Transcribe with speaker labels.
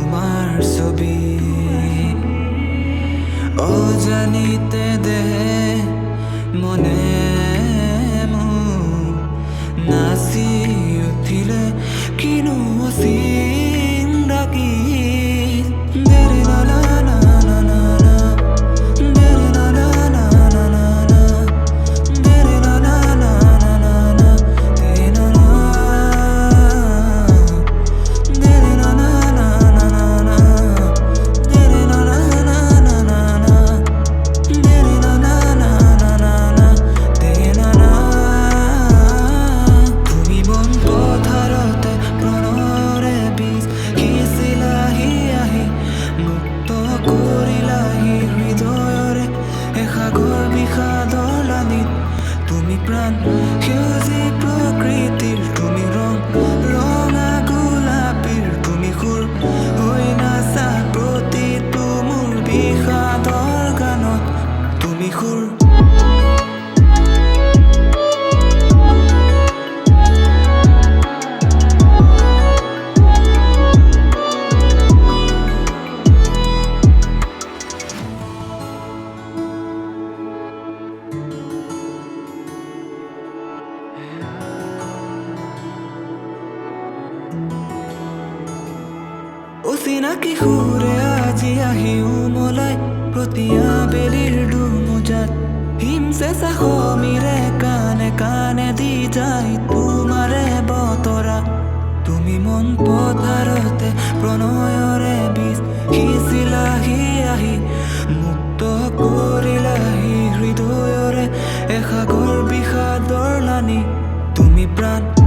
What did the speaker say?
Speaker 1: তোমাৰ ছবি অজানিতে দেহে মনে মোৰ নাচি উঠিলে কিনো চিন্তাকি দেৰে না না না না না না দেৰে না না না না না না দেৰে না না না না না না দেৰে না না দেৰে না না না না না না দেৰে না না না না না না দেৰে না না না না না না দেৰে না না তুমি মন পথাৰতে প্ৰণয়ৰে বীজ সিঁচিলাহি আহি মুক্ত কৰিলাহি হৃদয়ৰে এসাগৰ বিষাদৰ লানিত তুমি প্ৰাণ সেউজী প্ৰকৃতিৰ তুমি ৰং ৰঙা গোলাপীৰ তুমি সুৰ হৈ নাচা প্ৰতিটো মোৰ বিষাদৰ গানত তুমি সুৰ অচিনাকি সুৰে আজি আহি উমলাই প্ৰতি আবেলিৰ দুমোজাত হিমচেঁচা সমীৰে কাণে কাণে দি যায় তোমাৰে বতৰা তুমি মন পথাৰতে প্ৰণয়ৰে বীজ সিঁচিলাহি আহি মুক্ত কৰিলাহি হৃদয়ৰে এসাগৰ বিষাদৰ লানি তুমি প্ৰাণ